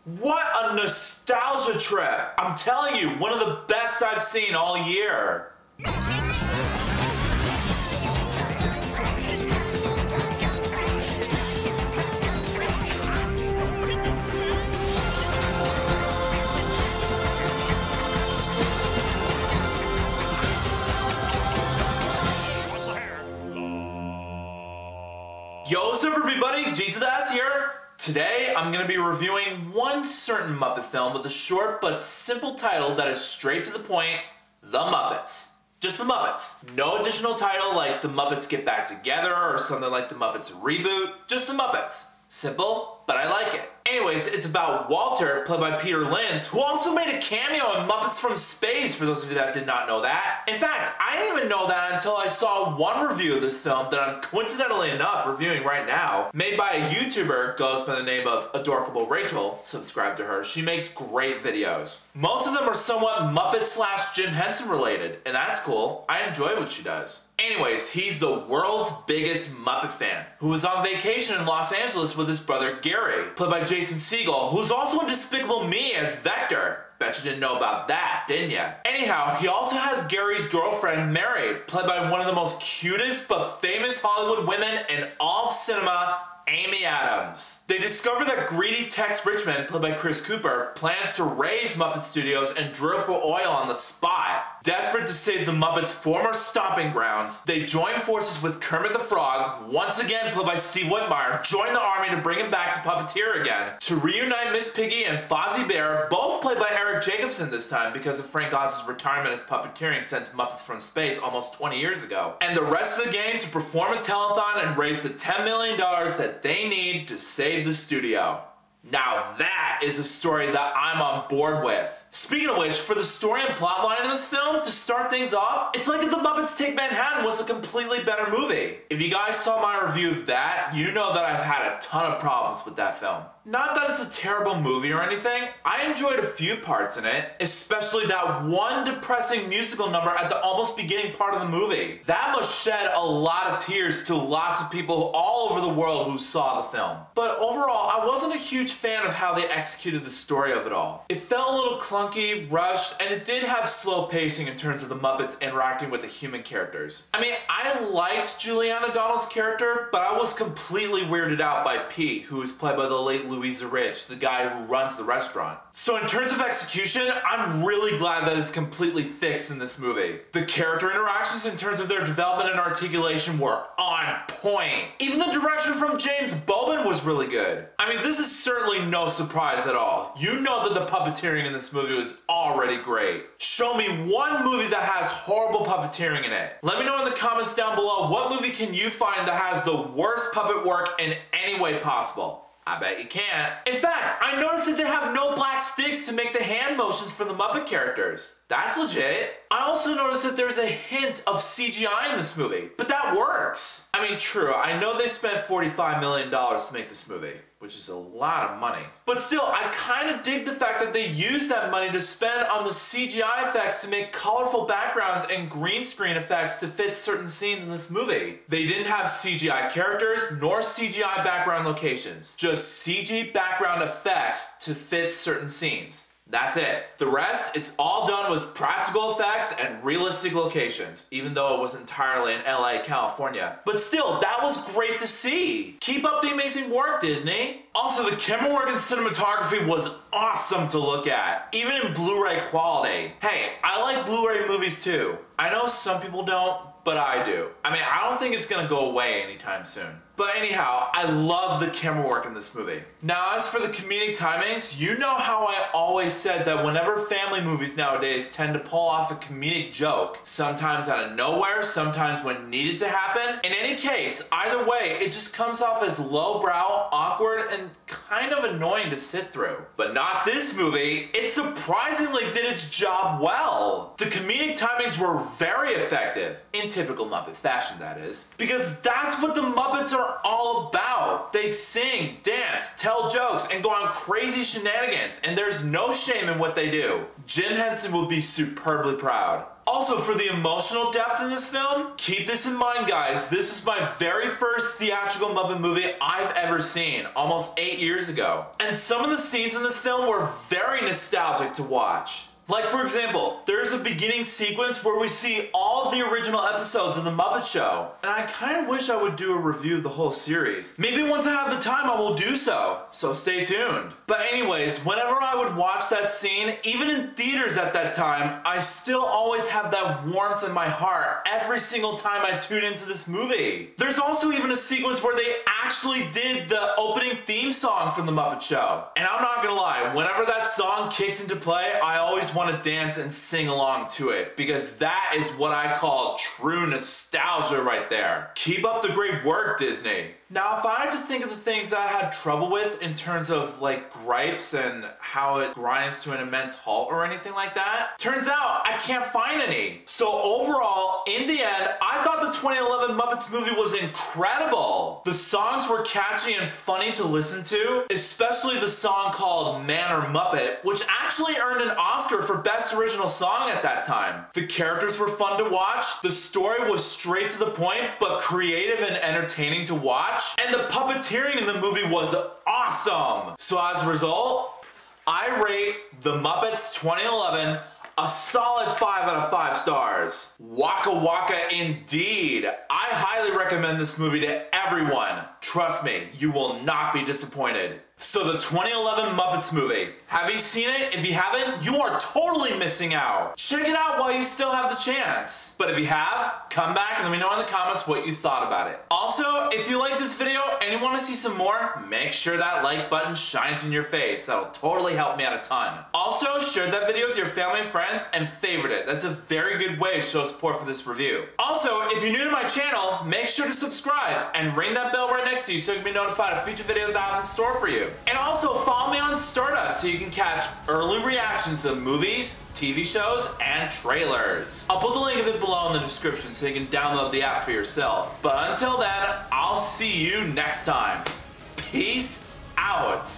What a nostalgia trip! I'm telling you, one of the best I've seen all year. Yo, what's up everybody? G to the S here. Today, I'm going to be reviewing one certain Muppet film with a short but simple title that is straight to the point, The Muppets. Just The Muppets. No additional title like The Muppets Get Back Together or something like The Muppets Reboot. Just The Muppets. Simple, but I like it. Anyways, it's about Walter, played by Peter Linz, who also made a cameo in Muppets from Space, for those of you that did not know that. In fact, I didn't even know that until I saw one review of this film that I'm coincidentally enough reviewing right now, made by a YouTuber, goes by the name of Adorkable Rachel. Subscribe to her. She makes great videos. Most of them are somewhat Muppet / Jim Henson related, and that's cool. I enjoy what she does. Anyways, he's the world's biggest Muppet fan, who was on vacation in Los Angeles with his brother Gary, played by Jason Segel, who's also in Despicable Me as Vector. Bet you didn't know about that, didn't ya? Anyhow, he also has Gary's girlfriend, Mary, played by one of the most cutest but famous Hollywood women in all of cinema, Amy Adams. They discover that greedy Tex Richman, played by Chris Cooper, plans to raise Muppet Studios and drill for oil on the spot. Desperate to save the Muppets' former stomping grounds, they join forces with Kermit the Frog, once again played by Steve Whitmire, join the army to bring him back to puppeteer again, to reunite Miss Piggy and Fozzie Bear, both played by Eric Jacobson this time because of Frank Oz's retirement as puppeteering since Muppets from Space almost 20 years ago, and the rest of the gang to perform a telethon and raise the $10 million that they need to save the studio. Now that is a story that I'm on board with. Speaking of which, for the story and plotline in this film, to start things off, it's like if The Muppets Take Manhattan was a completely better movie. If you guys saw my review of that, you know that I've had a ton of problems with that film. Not that it's a terrible movie or anything, I enjoyed a few parts in it, especially that one depressing musical number at the almost beginning part of the movie. That must shed a lot of tears to lots of people all over the world who saw the film. But overall, I wasn't a huge fan of how they executed the story of it all. It felt a little clunky, rushed, and it did have slow pacing in terms of the Muppets interacting with the human characters. I mean, I liked Juliana Donald's character, but I was completely weirded out by Pete, who was played by the late Louisa Rich, the guy who runs the restaurant. So in terms of execution, I'm really glad that it's completely fixed in this movie. The character interactions in terms of their development and articulation were on point. Even the direction from James Bowman was really good. I mean, this is certainly no surprise at all. You know that the puppeteering in this movie was already great. Show me one movie that has horrible puppeteering in it. Let me know in the comments down below what movie can you find that has the worst puppet work in any way possible. I bet you can't. In fact, I noticed that they have no black sticks to make the hand motions for the Muppet characters. That's legit. I also noticed that there's a hint of CGI in this movie, but that works. I mean, true, I know they spent $45 million to make this movie, which is a lot of money. But still, I kind of dig the fact that they used that money to spend on the CGI effects to make colorful backgrounds and green screen effects to fit certain scenes in this movie. They didn't have CGI characters nor CGI background locations, just CG background effects to fit certain scenes. That's it. The rest, it's all done with practical effects and realistic locations, even though it was entirely in LA, California. But still, that was great to see. Keep up the amazing work, Disney. Also, the camera work and cinematography was awesome to look at, even in Blu-ray quality. Hey, I like Blu-ray movies too. I know some people don't, but I do. I mean, I don't think it's gonna go away anytime soon. But anyhow, I love the camera work in this movie. Now, as for the comedic timings, you know how I always said that whenever family movies nowadays tend to pull off a comedic joke, sometimes out of nowhere, sometimes when needed to happen. In any case, either way, it just comes off as lowbrow, awkward, and kind of annoying to sit through. But not this movie. It surprisingly did its job well. The comedic timings were very effective, in typical Muppet fashion that is, because that's what the Muppets are they're all about. They sing, dance, tell jokes, and go on crazy shenanigans, and there's no shame in what they do. Jim Henson will be superbly proud. Also, for the emotional depth in this film, keep this in mind, guys. This is my very first theatrical Muppet movie I've ever seen, almost 8 years ago. And some of the scenes in this film were very nostalgic to watch. Like, for example, there's a beginning sequence where we see all of the original episodes of The Muppet Show. And I kind of wish I would do a review of the whole series. Maybe once I have the time I will do so stay tuned. But anyways, whenever I would watch that scene, even in theaters at that time, I still always have that warmth in my heart every single time I tune into this movie. There's also even a sequence where they actually did the opening theme song from The Muppet Show. And I'm not gonna lie, whenever that song kicks into play, I always want to dance and sing along to it, because that is what I call true nostalgia right there. Keep up the great work, Disney. Now, if I had to think of the things that I had trouble with in terms of like gripes and how it grinds to an immense halt or anything like that, turns out I can't find any. So overall, in the end, I thought the 2011 Muppets movie was incredible. The songs were catchy and funny to listen to, especially the song called Man or Muppet, which actually earned an Oscar for Best Original Song at that time. The characters were fun to watch, the story was straight to the point, but creative and entertaining to watch, and the puppeteering in the movie was awesome. So as a result, I rate The Muppets 2011 a solid 5 out of 5 stars. Waka waka indeed. I highly recommend this movie to everyone. Trust me, you will not be disappointed. So the 2011 Muppets movie. Have you seen it? If you haven't, you are totally missing out. Check it out while you still have the chance. But if you have, come back and let me know in the comments what you thought about it. Also, if you like this video and you want to see some more, make sure that like button shines in your face. That'll totally help me out a ton. Also, share that video with your family and friends and favorite it. That's a very good way to show support for this review. Also, if you're new to my channel, make sure to subscribe and ring that bell right next to you so you can be notified of future videos that I have in store for you. And also follow me on Stardust so you can catch early reactions to movies, TV shows, and trailers. I'll put the link of it below in the description so you can download the app for yourself. But until then, I'll see you next time. Peace out.